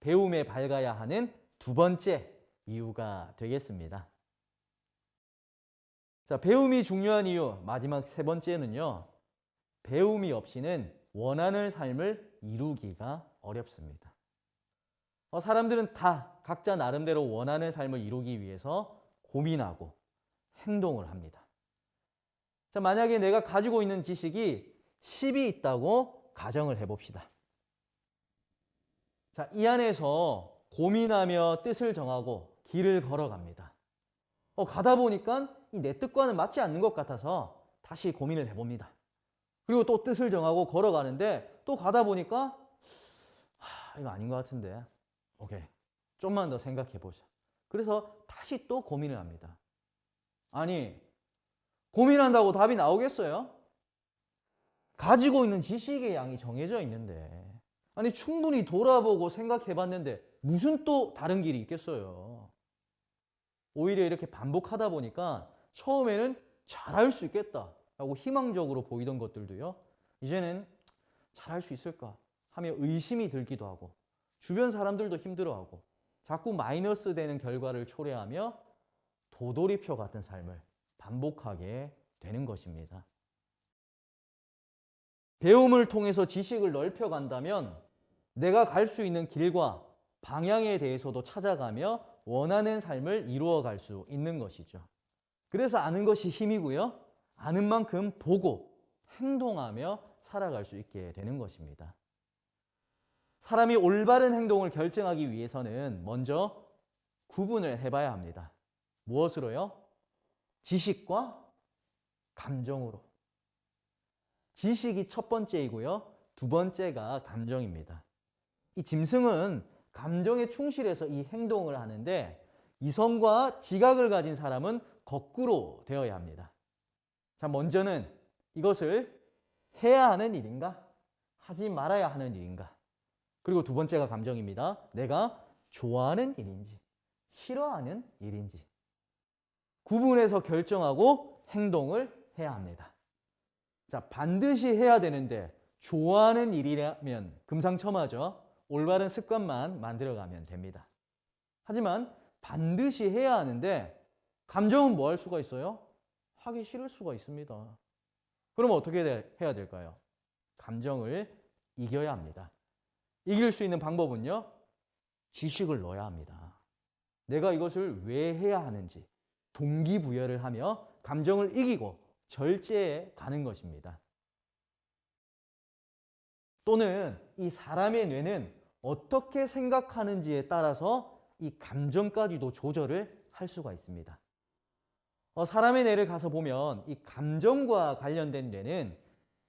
배움에 밝아야 하는 두 번째 이유가 되겠습니다. 자, 배움이 중요한 이유 마지막 세 번째는요. 배움이 없이는 원하는 삶을 이루기가 어렵습니다. 사람들은 다 각자 나름대로 원하는 삶을 이루기 위해서 고민하고 행동을 합니다. 자, 만약에 내가 가지고 있는 지식이 10이 있다고 가정을 해봅시다. 자, 이 안에서 고민하며 뜻을 정하고 길을 걸어갑니다. 가다 보니까 내 뜻과는 맞지 않는 것 같아서 다시 고민을 해봅니다. 그리고 또 뜻을 정하고 걸어가는데 또 가다 보니까 이거 아닌 것 같은데 오케이, 좀만 더 생각해 보자. 그래서 다시 또 고민을 합니다. 아니, 고민한다고 답이 나오겠어요? 가지고 있는 지식의 양이 정해져 있는데, 아니 충분히 돌아보고 생각해 봤는데 무슨 또 다른 길이 있겠어요? 오히려 이렇게 반복하다 보니까 처음에는 잘할 수 있겠다라고 희망적으로 보이던 것들도요, 이제는 잘할 수 있을까 하며 의심이 들기도 하고, 주변 사람들도 힘들어하고, 자꾸 마이너스 되는 결과를 초래하며 도돌이표 같은 삶을 반복하게 되는 것입니다. 배움을 통해서 지식을 넓혀간다면 내가 갈 수 있는 길과 방향에 대해서도 찾아가며 원하는 삶을 이루어갈 수 있는 것이죠. 그래서 아는 것이 힘이고요. 아는 만큼 보고 행동하며 살아갈 수 있게 되는 것입니다. 사람이 올바른 행동을 결정하기 위해서는 먼저 구분을 해봐야 합니다. 무엇으로요? 지식과 감정으로. 지식이 첫 번째이고요. 두 번째가 감정입니다. 이 짐승은 감정에 충실해서 이 행동을 하는데, 이성과 지각을 가진 사람은 거꾸로 되어야 합니다. 자, 먼저는 이것을 해야 하는 일인가? 하지 말아야 하는 일인가? 그리고 두 번째가 감정입니다. 내가 좋아하는 일인지, 싫어하는 일인지. 구분해서 결정하고 행동을 해야 합니다. 자, 반드시 해야 되는데 좋아하는 일이라면 금상첨화죠. 올바른 습관만 만들어가면 됩니다. 하지만 반드시 해야 하는데 감정은 뭐 할 수가 있어요? 하기 싫을 수가 있습니다. 그럼 어떻게 해야 될까요? 감정을 이겨야 합니다. 이길 수 있는 방법은요, 지식을 넣어야 합니다. 내가 이것을 왜 해야 하는지 동기부여를 하며 감정을 이기고 절제해 가는 것입니다. 또는 이 사람의 뇌는 어떻게 생각하는지에 따라서 이 감정까지도 조절을 할 수가 있습니다. 사람의 뇌를 가서 보면 이 감정과 관련된 뇌는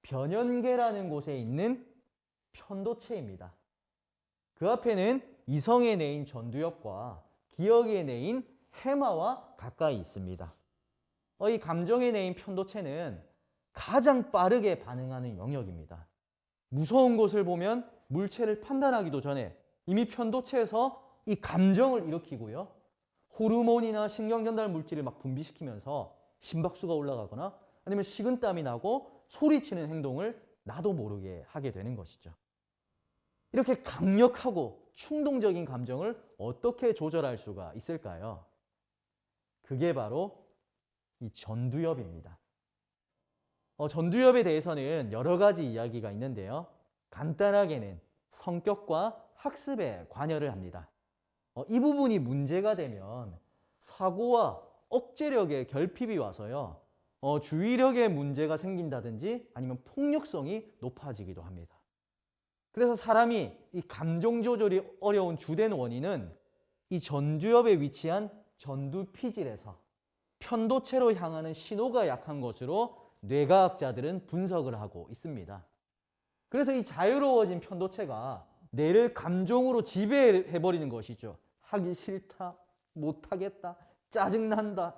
변연계라는 곳에 있는 편도체입니다. 그 앞에는 이성의 뇌인 전두엽과 기억의 뇌인 해마와 가까이 있습니다. 이 감정의 뇌인 편도체는 가장 빠르게 반응하는 영역입니다. 무서운 것을 보면 물체를 판단하기도 전에 이미 편도체에서 이 감정을 일으키고요, 호르몬이나 신경전달 물질을 막 분비시키면서 심박수가 올라가거나 아니면 식은땀이 나고 소리치는 행동을 나도 모르게 하게 되는 것이죠. 이렇게 강력하고 충동적인 감정을 어떻게 조절할 수가 있을까요? 그게 바로 이 전두엽입니다. 전두엽에 대해서는 여러 가지 이야기가 있는데요. 간단하게는 성격과 학습에 관여를 합니다. 이 부분이 문제가 되면 사고와 억제력에 결핍이 와서요, 주의력에 문제가 생긴다든지 아니면 폭력성이 높아지기도 합니다. 그래서 사람이 이 감정 조절이 어려운 주된 원인은 이 전두엽에 위치한 전두피질에서 편도체로 향하는 신호가 약한 것으로 뇌과학자들은 분석을 하고 있습니다. 그래서 이 자유로워진 편도체가 뇌를 감정으로 지배해버리는 것이죠. 하기 싫다, 못하겠다, 짜증난다.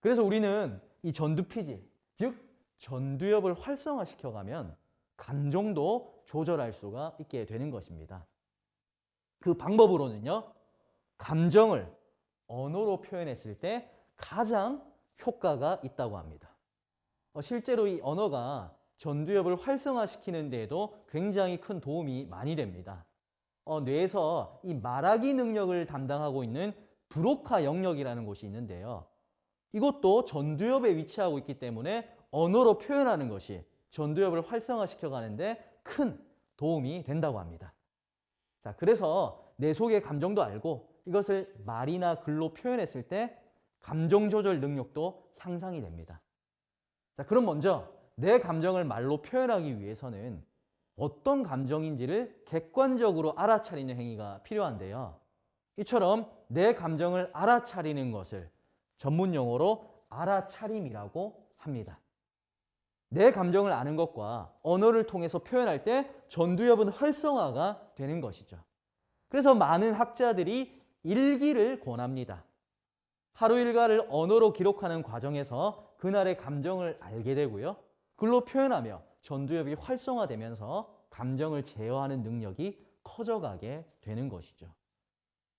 그래서 우리는 이 전두피질, 즉 전두엽을 활성화시켜가면 감정도 조절할 수가 있게 되는 것입니다. 그 방법으로는요, 감정을 언어로 표현했을 때 가장 효과가 있다고 합니다. 실제로 이 언어가 전두엽을 활성화시키는 데에도 굉장히 큰 도움이 많이 됩니다. 뇌에서 이 말하기 능력을 담당하고 있는 브로카 영역이라는 곳이 있는데요. 이것도 전두엽에 위치하고 있기 때문에 언어로 표현하는 것이 전두엽을 활성화시켜 가는데 큰 도움이 된다고 합니다. 자, 그래서 내 속의 감정도 알고 이것을 말이나 글로 표현했을 때 감정 조절 능력도 향상이 됩니다. 자, 그럼 먼저 내 감정을 말로 표현하기 위해서는 어떤 감정인지를 객관적으로 알아차리는 행위가 필요한데요. 이처럼 내 감정을 알아차리는 것을 전문 용어로 알아차림이라고 합니다. 내 감정을 아는 것과 언어를 통해서 표현할 때 전두엽은 활성화가 되는 것이죠. 그래서 많은 학자들이 일기를 권합니다. 하루 일과를 언어로 기록하는 과정에서 그날의 감정을 알게 되고요. 글로 표현하며 전두엽이 활성화되면서 감정을 제어하는 능력이 커져가게 되는 것이죠.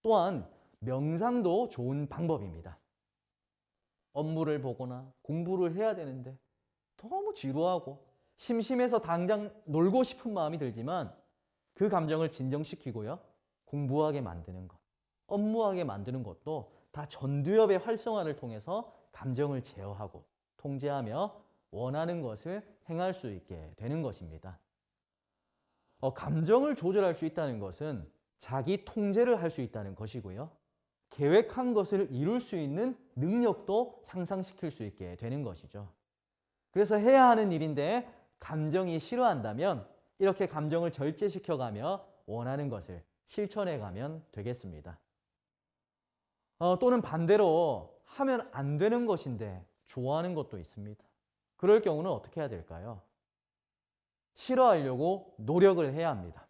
또한 명상도 좋은 방법입니다. 업무를 보거나 공부를 해야 되는데 너무 지루하고 심심해서 당장 놀고 싶은 마음이 들지만 그 감정을 진정시키고요. 공부하게 만드는 것, 업무하게 만드는 것도 다 전두엽의 활성화를 통해서 감정을 제어하고 통제하며 원하는 것을 행할 수 있게 되는 것입니다. 감정을 조절할 수 있다는 것은 자기 통제를 할 수 있다는 것이고요. 계획한 것을 이룰 수 있는 능력도 향상시킬 수 있게 되는 것이죠. 그래서 해야 하는 일인데 감정이 싫어한다면 이렇게 감정을 절제시켜가며 원하는 것을 실천해 가면 되겠습니다. 또는 반대로 하면 안 되는 것인데 좋아하는 것도 있습니다. 그럴 경우는 어떻게 해야 될까요? 싫어하려고 노력을 해야 합니다.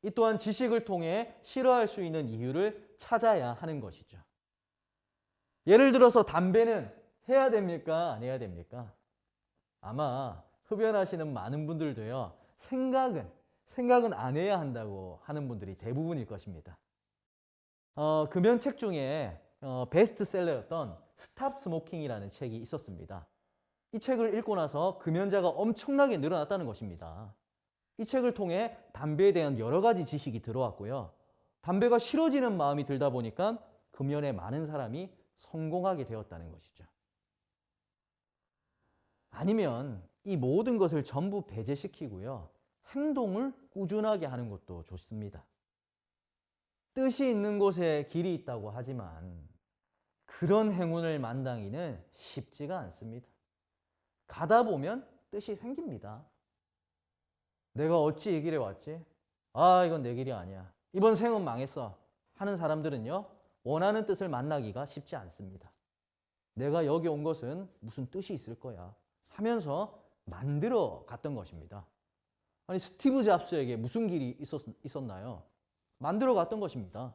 이 또한 지식을 통해 싫어할 수 있는 이유를 찾아야 하는 것이죠. 예를 들어서 담배는 해야 됩니까? 안 해야 됩니까? 아마 흡연하시는 많은 분들도요. 생각은 안 해야 한다고 하는 분들이 대부분일 것입니다. 금연책 중에 베스트셀러였던 스탑 스모킹이라는 책이 있었습니다. 이 책을 읽고 나서 금연자가 엄청나게 늘어났다는 것입니다. 이 책을 통해 담배에 대한 여러 가지 지식이 들어왔고요. 담배가 싫어지는 마음이 들다 보니까 금연에 많은 사람이 성공하게 되었다는 것이죠. 아니면 이 모든 것을 전부 배제시키고요. 행동을 꾸준하게 하는 것도 좋습니다. 뜻이 있는 곳에 길이 있다고 하지만 그런 행운을 만나기는 쉽지가 않습니다. 가다 보면 뜻이 생깁니다. 내가 어찌 이 길에 왔지? 이건 내 길이 아니야. 이번 생은 망했어. 하는 사람들은요. 원하는 뜻을 만나기가 쉽지 않습니다. 내가 여기 온 것은 무슨 뜻이 있을 거야 하면서 만들어 갔던 것입니다. 아니 스티브 잡스에게 무슨 길이 있었나요? 만들어 갔던 것입니다.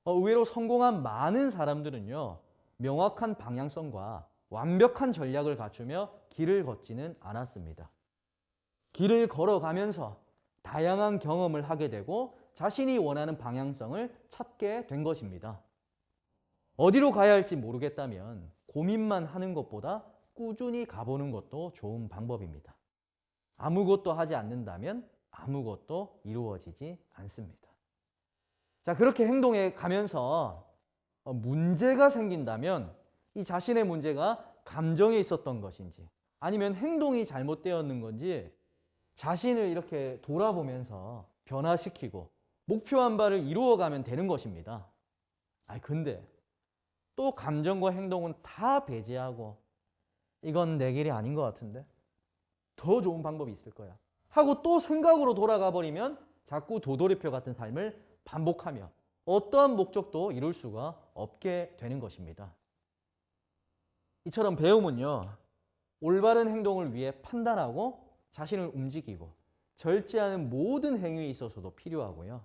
의외로 성공한 많은 사람들은요. 명확한 방향성과 완벽한 전략을 갖추며 길을 걷지는 않았습니다. 길을 걸어가면서 다양한 경험을 하게 되고 자신이 원하는 방향성을 찾게 된 것입니다. 어디로 가야 할지 모르겠다면 고민만 하는 것보다 꾸준히 가보는 것도 좋은 방법입니다. 아무것도 하지 않는다면 아무것도 이루어지지 않습니다. 자, 그렇게 행동해 가면서 문제가 생긴다면 이 자신의 문제가 감정에 있었던 것인지 아니면 행동이 잘못되었는 건지 자신을 이렇게 돌아보면서 변화시키고 목표한 바를 이루어가면 되는 것입니다. 근데 또 감정과 행동은 다 배제하고 이건 내 길이 아닌 것 같은데 더 좋은 방법이 있을 거야 하고 또 생각으로 돌아가 버리면 자꾸 도돌이표 같은 삶을 반복하며 어떠한 목적도 이룰 수가 없게 되는 것입니다. 이처럼 배움은요. 올바른 행동을 위해 판단하고 자신을 움직이고 절제하는 모든 행위에 있어서도 필요하고요.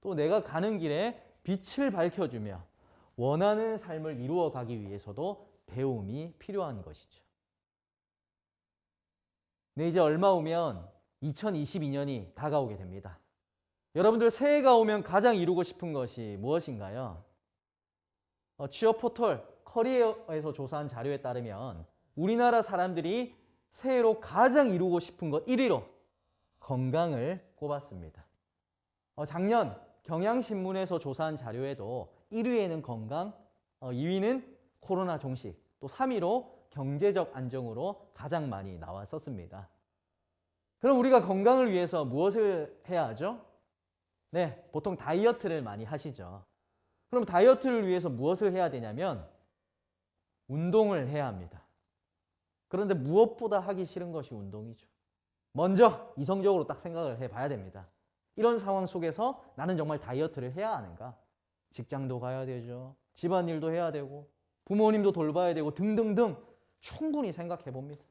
또 내가 가는 길에 빛을 밝혀주며 원하는 삶을 이루어 가기 위해서도 배움이 필요한 것이죠. 네, 이제 얼마 후면 2022년이 다가오게 됩니다. 여러분들 새해가 오면 가장 이루고 싶은 것이 무엇인가요? 취업 포털 커리어에서 조사한 자료에 따르면 우리나라 사람들이 새해로 가장 이루고 싶은 것 1위로 건강을 꼽았습니다. 작년 경향신문에서 조사한 자료에도 1위에는 건강, 2위는 코로나 종식, 또 3위로 경제적 안정으로 가장 많이 나왔었습니다. 그럼 우리가 건강을 위해서 무엇을 해야 하죠? 네, 보통 다이어트를 많이 하시죠. 그럼 다이어트를 위해서 무엇을 해야 되냐면 운동을 해야 합니다. 그런데 무엇보다 하기 싫은 것이 운동이죠. 먼저 이성적으로 딱 생각을 해봐야 됩니다. 이런 상황 속에서 나는 정말 다이어트를 해야 하는가? 직장도 가야 되죠. 집안일도 해야 되고 부모님도 돌봐야 되고 등등등 충분히 생각해 봅니다.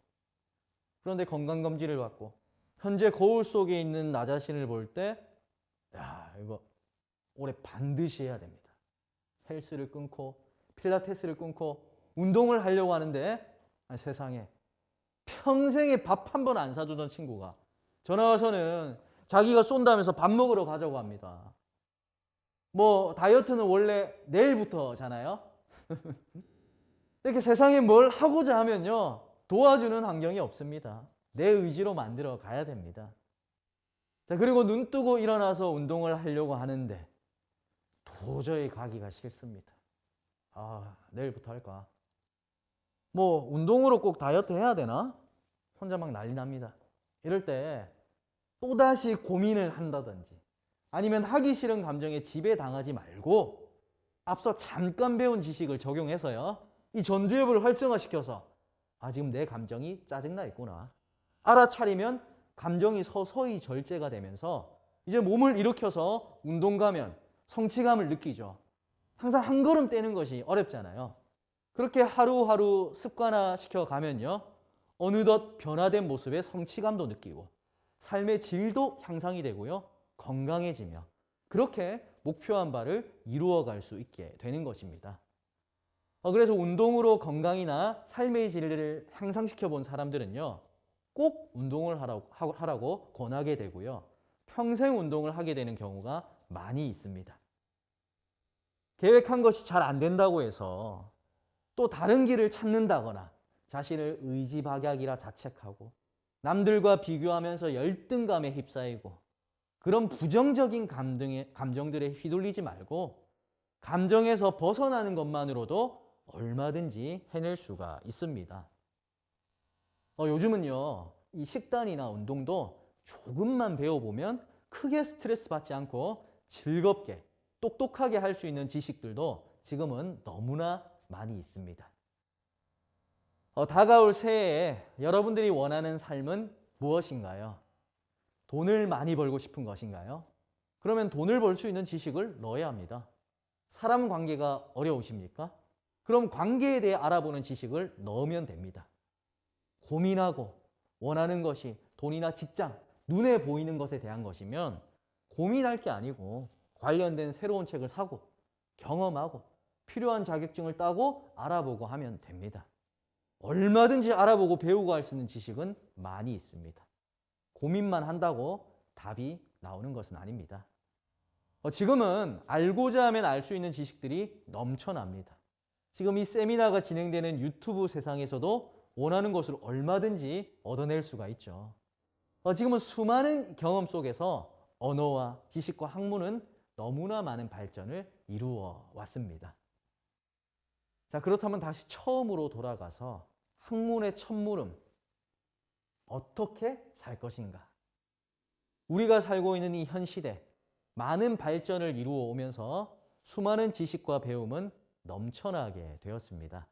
그런데 건강검진을 받고 현재 거울 속에 있는 나 자신을 볼 때 야, 이거 올해 반드시 해야 됩니다. 헬스를 끊고 필라테스를 끊고 운동을 하려고 하는데 세상에 평생에 밥 한 번 안 사주던 친구가 전화 와서는 자기가 쏜다면서 밥 먹으러 가자고 합니다. 뭐 다이어트는 원래 내일부터잖아요. 이렇게 세상에 뭘 하고자 하면요 도와주는 환경이 없습니다. 내 의지로 만들어 가야 됩니다. 자, 그리고 눈 뜨고 일어나서 운동을 하려고 하는데 도저히 가기가 싫습니다. 아, 내일부터 할까? 뭐 운동으로 꼭 다이어트 해야 되나? 혼자 막 난리 납니다. 이럴 때 또다시 고민을 한다든지 아니면 하기 싫은 감정에 지배당하지 말고 앞서 잠깐 배운 지식을 적용해서요. 이 전두엽을 활성화시켜서 지금 내 감정이 짜증나 있구나. 알아차리면 감정이 서서히 절제가 되면서 이제 몸을 일으켜서 운동 가면 성취감을 느끼죠. 항상 한 걸음 떼는 것이 어렵잖아요. 그렇게 하루하루 습관화시켜 가면요. 어느덧 변화된 모습에 성취감도 느끼고 삶의 질도 향상이 되고요. 건강해지며 그렇게 목표한 바를 이루어갈 수 있게 되는 것입니다. 그래서 운동으로 건강이나 삶의 질을 향상시켜 본 사람들은요. 꼭 운동을 하라고 권하게 되고요. 평생 운동을 하게 되는 경우가 많이 있습니다. 계획한 것이 잘 안 된다고 해서 또 다른 길을 찾는다거나 자신을 의지박약이라 자책하고 남들과 비교하면서 열등감에 휩싸이고 그런 부정적인 감정들에 휘둘리지 말고 감정에서 벗어나는 것만으로도 얼마든지 해낼 수가 있습니다. 요즘은요, 이 식단이나 운동도 조금만 배워보면 크게 스트레스 받지 않고 즐겁게 똑똑하게 할 수 있는 지식들도 지금은 너무나 많이 있습니다. 다가올 새해에 여러분들이 원하는 삶은 무엇인가요? 돈을 많이 벌고 싶은 것인가요? 그러면 돈을 벌 수 있는 지식을 넣어야 합니다. 사람 관계가 어려우십니까? 그럼 관계에 대해 알아보는 지식을 넣으면 됩니다. 고민하고 원하는 것이 돈이나 직장, 눈에 보이는 것에 대한 것이면 고민할 게 아니고 관련된 새로운 책을 사고 경험하고 필요한 자격증을 따고 알아보고 하면 됩니다. 얼마든지 알아보고 배우고 할 수 있는 지식은 많이 있습니다. 고민만 한다고 답이 나오는 것은 아닙니다. 지금은 알고자 하면 알 수 있는 지식들이 넘쳐납니다. 지금 이 세미나가 진행되는 유튜브 세상에서도 원하는 것을 얼마든지 얻어낼 수가 있죠. 지금은 수많은 경험 속에서 언어와 지식과 학문은 너무나 많은 발전을 이루어 왔습니다. 자, 그렇다면 다시 처음으로 돌아가서 학문의 첫물음, 어떻게 살 것인가? 우리가 살고 있는 이 현 시대, 많은 발전을 이루어 오면서 수많은 지식과 배움은 넘쳐나게 되었습니다.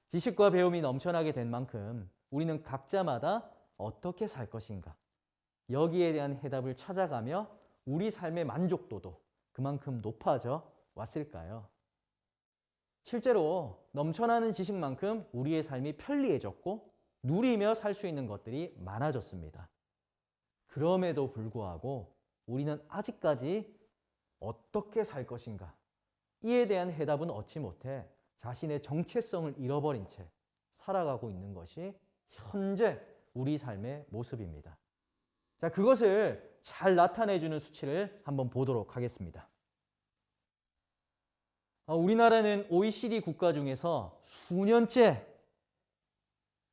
지식과 배움이 넘쳐나게 된 만큼 우리는 각자마다 어떻게 살 것인가? 여기에 대한 해답을 찾아가며 우리 삶의 만족도도 그만큼 높아져 왔을까요? 실제로 넘쳐나는 지식만큼 우리의 삶이 편리해졌고 누리며 살 수 있는 것들이 많아졌습니다. 그럼에도 불구하고 우리는 아직까지 어떻게 살 것인가? 이에 대한 해답은 얻지 못해 자신의 정체성을 잃어버린 채 살아가고 있는 것이 현재 우리 삶의 모습입니다. 자, 그것을 잘 나타내주는 수치를 한번 보도록 하겠습니다. 우리나라는 OECD 국가 중에서 수년째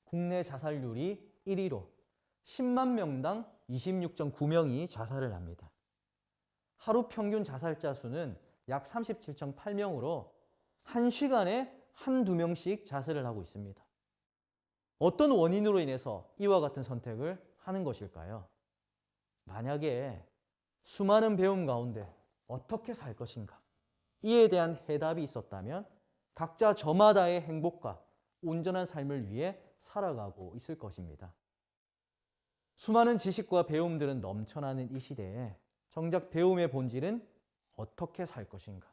국내 자살률이 1위로 10만 명당 26.9명이 자살을 합니다. 하루 평균 자살자 수는 약 37.8명으로 1시간에 한두 명씩 자살을 하고 있습니다. 어떤 원인으로 인해서 이와 같은 선택을 하는 것일까요? 만약에 수많은 배움 가운데 어떻게 살 것인가? 이에 대한 해답이 있었다면 각자 저마다의 행복과 온전한 삶을 위해 살아가고 있을 것입니다. 수많은 지식과 배움들은 넘쳐나는 이 시대에 정작 배움의 본질은 어떻게 살 것인가?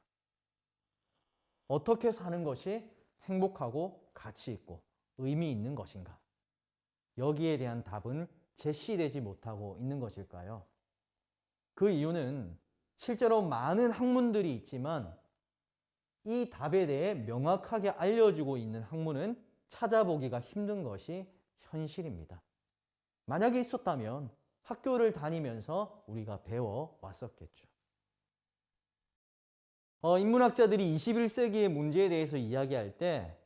어떻게 사는 것이 행복하고 가치 있고 의미 있는 것인가? 여기에 대한 답은 제시되지 못하고 있는 것일까요? 그 이유는 실제로 많은 학문들이 있지만 이 답에 대해 명확하게 알려주고 있는 학문은 찾아보기가 힘든 것이 현실입니다. 만약에 있었다면 학교를 다니면서 우리가 배워왔었겠죠. 인문학자들이 21세기의 문제에 대해서 이야기할 때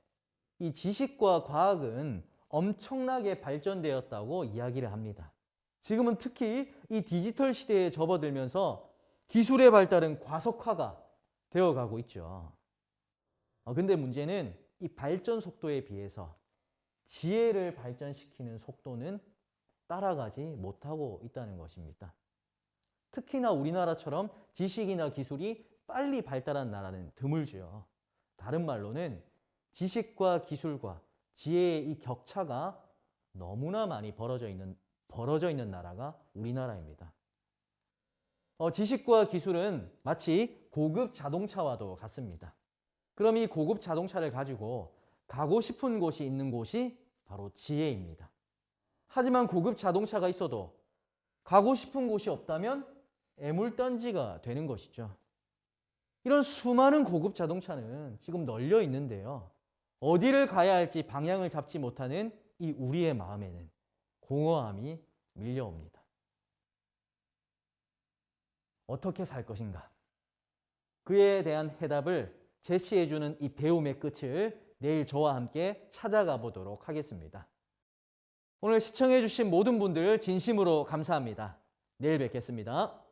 이 지식과 과학은 엄청나게 발전되었다고 이야기를 합니다. 지금은 특히 이 디지털 시대에 접어들면서 기술의 발달은 과속화가 되어가고 있죠. 근데 문제는 이 발전 속도에 비해서 지혜를 발전시키는 속도는 따라가지 못하고 있다는 것입니다. 특히나 우리나라처럼 지식이나 기술이 빨리 발달한 나라는 드물지요. 다른 말로는 지식과 기술과 지혜의 이 격차가 너무나 많이 벌어져 있는 나라가 우리나라입니다. 지식과 기술은 마치 고급 자동차와도 같습니다. 그럼 이 고급 자동차를 가지고 가고 싶은 곳이 있는 곳이 바로 지혜입니다. 하지만 고급 자동차가 있어도 가고 싶은 곳이 없다면 애물단지가 되는 것이죠. 이런 수많은 고급 자동차는 지금 널려 있는데요. 어디를 가야 할지 방향을 잡지 못하는 이 우리의 마음에는 공허함이 밀려옵니다. 어떻게 살 것인가? 그에 대한 해답을 제시해주는 이 배움의 끝을 내일 저와 함께 찾아가 보도록 하겠습니다. 오늘 시청해주신 모든 분들 진심으로 감사합니다. 내일 뵙겠습니다.